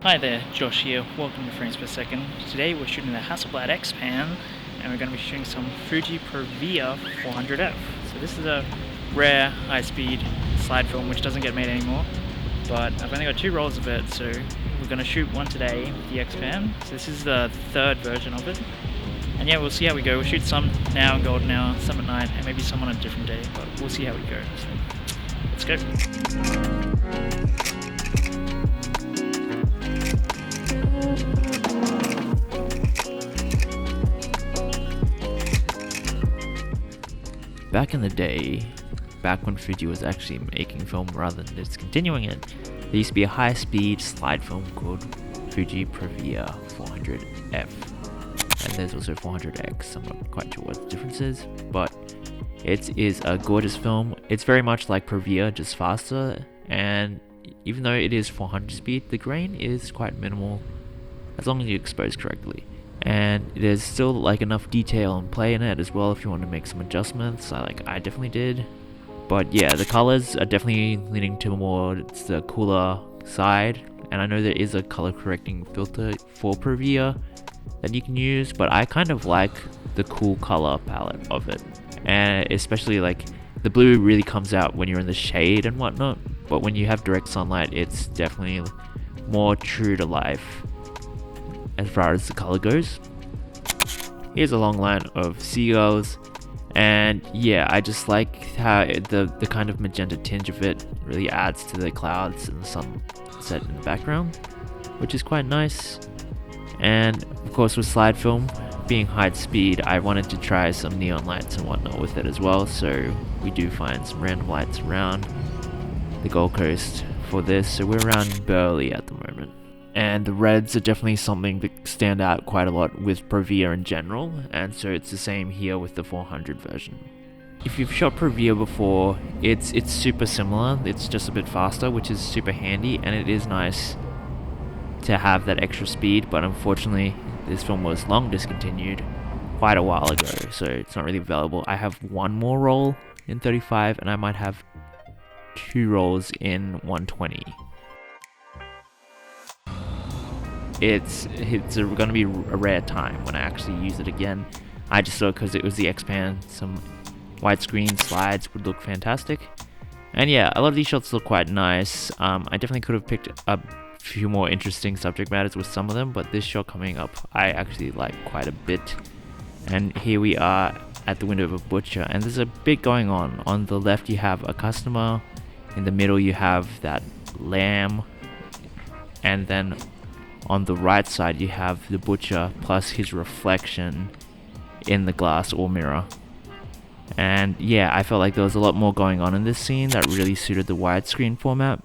Hi there, Josh here, welcome to Frames Per Second. Today we're shooting the Hasselblad X-Pan and we're going to be shooting some Fuji Previa 400F. So this is a rare high-speed slide film which doesn't get made anymore, but I've only got 2 rolls of it, so we're going to shoot one today with the X-Pan. So this is the 3rd version of it. And yeah, we'll see how we go. We'll shoot some now in golden hour, some at night, and maybe some on a different day, but we'll see how we go. So, let's go. Back in the day, back when Fuji was actually making film rather than discontinuing it, there used to be a high-speed slide film called Fuji Previa 400F. And there's also 400X, I'm not quite sure what the difference is, but it is a gorgeous film. It's very much like Previa, just faster, and even though it is 400 speed, the grain is quite minimal as long as you expose correctly. And there's still like enough detail and play in it as well if you want to make some adjustments. I definitely did. But yeah, the colors are definitely leaning to more the cooler side, and I know there is a color correcting filter for Previa that you can use, but I kind of like the cool color palette of it, and especially like the blue really comes out when you're in the shade and whatnot, but when you have direct sunlight it's definitely more true to life as far as the color goes. Here's a long line of seagulls, and yeah, I just like how the kind of magenta tinge of it really adds to the clouds and the sunset in the background, which is quite nice. And of course, with slide film being high speed, I wanted to try some neon lights and whatnot with it as well, so we do find some random lights around the Gold Coast for this. So we're around Burleigh at the moment. And the reds are definitely something that stand out quite a lot with Previa in general, and so it's the same here with the 400 version. If you've shot Previa before, it's super similar. It's just a bit faster, which is super handy, and it is nice to have that extra speed, but unfortunately this film was long discontinued quite a while ago, so it's not really available. I have one more roll in 35 and I might have 2 rolls in 120. It's going to be a rare time when I actually use it again. I just thought because it was the X-Pan, some widescreen slides would look fantastic. And yeah, a lot of these shots look quite nice. I definitely could have picked a few more interesting subject matters with some of them, but this shot coming up I actually like quite a bit. And here we are at the window of a butcher, and there's a bit going on. On the left you have a customer, in the middle you have that lamb, and then on the right side you have the butcher plus his reflection in the glass or mirror. And yeah, I felt like there was a lot more going on in this scene that really suited the widescreen format,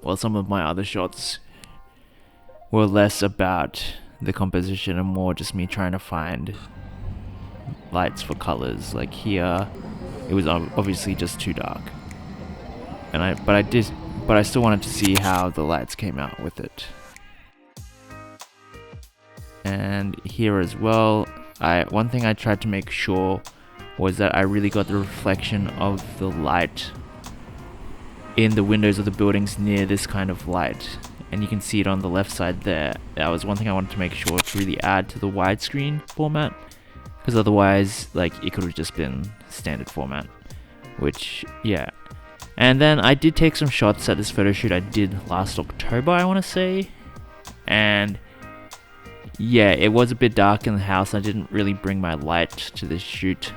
while some of my other shots were less about the composition and more just me trying to find lights for colors. Like here, it was obviously just too dark, and but I still wanted to see how the lights came out with it. And here as well, one thing I tried to make sure was that I really got the reflection of the light in the windows of the buildings near this kind of light, and you can see it on the left side there. That was one thing I wanted to make sure to really add to the widescreen format, because otherwise like it could have just been standard format, which yeah. And then I did take some shots at this photo shoot I did last October, I want to say, and yeah, it was a bit dark in the house. I didn't really bring my light to this shoot,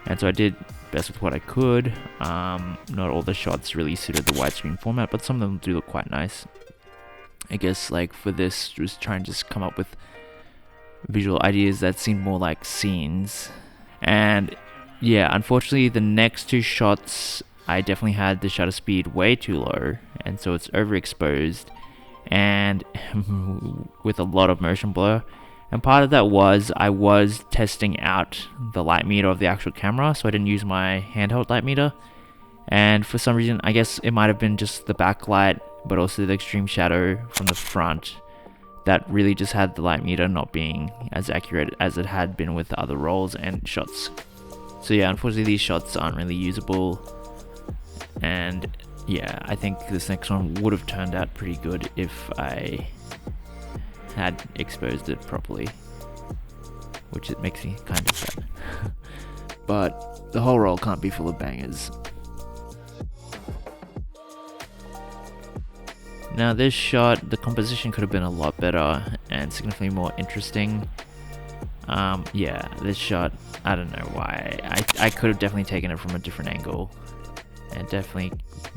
and so I did best with what I could. Not all the shots really suited the widescreen format, but some of them do look quite nice. I guess like for this, just trying to just come up with visual ideas that seemed more like scenes. And yeah, unfortunately the next 2 shots I definitely had the shutter speed way too low, and so it's overexposed and with a lot of motion blur. And part of that was I was testing out the light meter of the actual camera, so I didn't use my handheld light meter, and for some reason I guess it might have been just the backlight, but also the extreme shadow from the front that really just had the light meter not being as accurate as it had been with other rolls and shots. So yeah, unfortunately these shots aren't really usable, and yeah, I think this next one would have turned out pretty good if I had exposed it properly, which it makes me kind of sad. But the whole roll can't be full of bangers. Now this shot, the composition could have been a lot better and significantly more interesting. Yeah, this shot, I don't know why. I could have definitely taken it from a different angle and definitely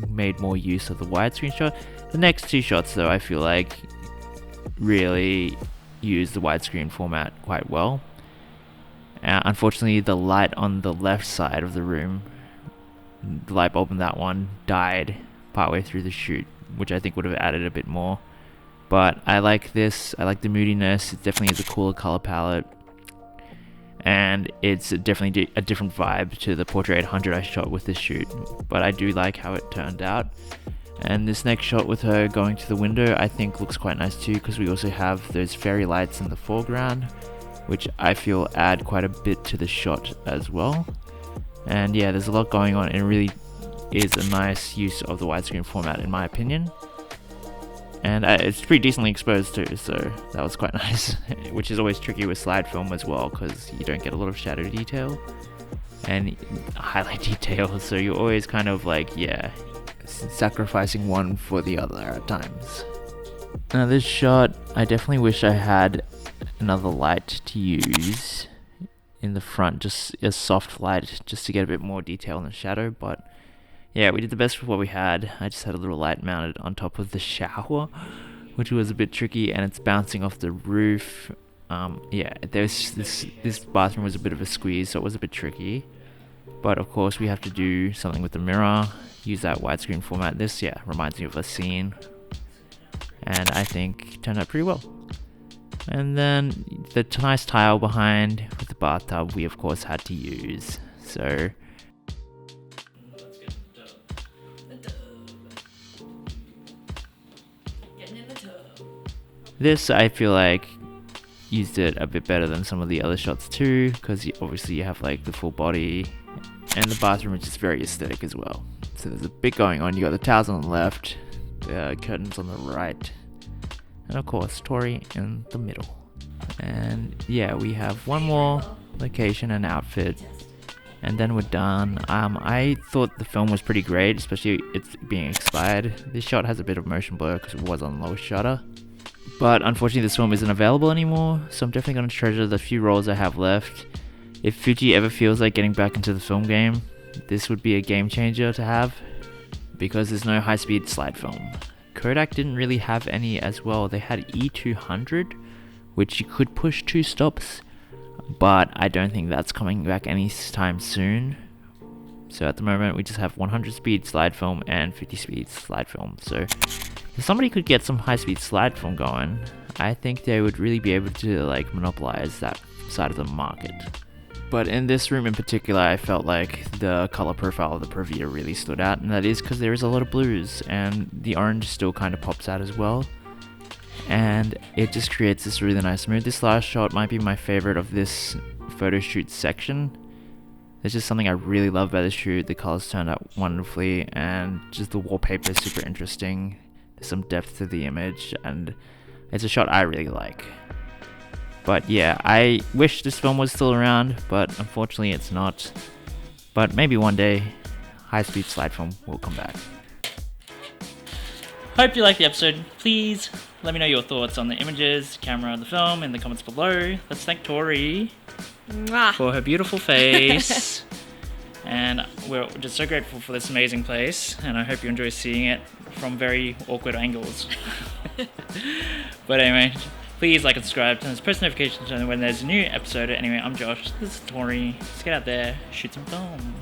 made more use of the widescreen shot. The next two shots though, I feel like really use the widescreen format quite well. Unfortunately, the light on the left side of the room, the light bulb in that one died partway through the shoot, which I think would have added a bit more. But I like this, I like the moodiness, it definitely is a cooler color palette. And it's definitely a different vibe to the Portrait 800 I shot with this shoot. But I do like how it turned out. And this next shot with her going to the window I think looks quite nice too, because we also have those fairy lights in the foreground, which I feel add quite a bit to the shot as well. And yeah, there's a lot going on, and it really is a nice use of the widescreen format in my opinion. And it's pretty decently exposed too, so that was quite nice. Which is always tricky with slide film as well, because you don't get a lot of shadow detail and highlight detail, so you're always kind of like, yeah, sacrificing one for the other at times. Now this shot, I definitely wish I had another light to use in the front, just a soft light, just to get a bit more detail in the shadow, but yeah, we did the best with what we had. I just had a little light mounted on top of the shower, which was a bit tricky, and it's bouncing off the roof. Yeah, this bathroom was a bit of a squeeze, so it was a bit tricky. But of course, we have to do something with the mirror, use that widescreen format. This, yeah, reminds me of a scene, and I think it turned out pretty well. And then the nice tile behind with the bathtub, we of course had to use. So this, I feel like, used it a bit better than some of the other shots too, because obviously you have like the full body, and the bathroom is just very aesthetic as well. So there's a bit going on. You got the towels on the left, the curtains on the right, and of course Tori in the middle. And yeah, we have one more location and outfit, and then we're done. I thought the film was pretty great, especially it's being expired. This shot has a bit of motion blur because it was on low shutter. But unfortunately this film isn't available anymore, so I'm definitely going to treasure the few rolls I have left. If Fuji ever feels like getting back into the film game, this would be a game changer to have, because there's no high-speed slide film. Kodak didn't really have any as well. They had E200, which you could push 2 stops, but I don't think that's coming back anytime soon. So at the moment we just have 100 speed slide film and 50 speed slide film. So if somebody could get some high-speed slide film going, I think they would really be able to like monopolize that side of the market. But in this room in particular, I felt like the color profile of the Provia really stood out, and that is because there is a lot of blues, and the orange still kind of pops out as well. And it just creates this really nice mood. This last shot might be my favorite of this photo shoot section. There's just something I really love about this shoot. The colors turned out wonderfully, and just the wallpaper is super interesting. There's some depth to the image, and it's a shot I really like. But yeah, I wish this film was still around, but unfortunately it's not. But maybe one day, high-speed slide film will come back. Hope you liked the episode. Please let me know your thoughts on the images, camera, the film in the comments below. Let's thank Tori for her beautiful face. And we're just so grateful for this amazing place, and I hope you enjoy seeing it from very awkward angles. But anyway, please like and subscribe, and press notifications when there's a new episode. Anyway, I'm Josh, this is Tori. Let's get out there, shoot some film.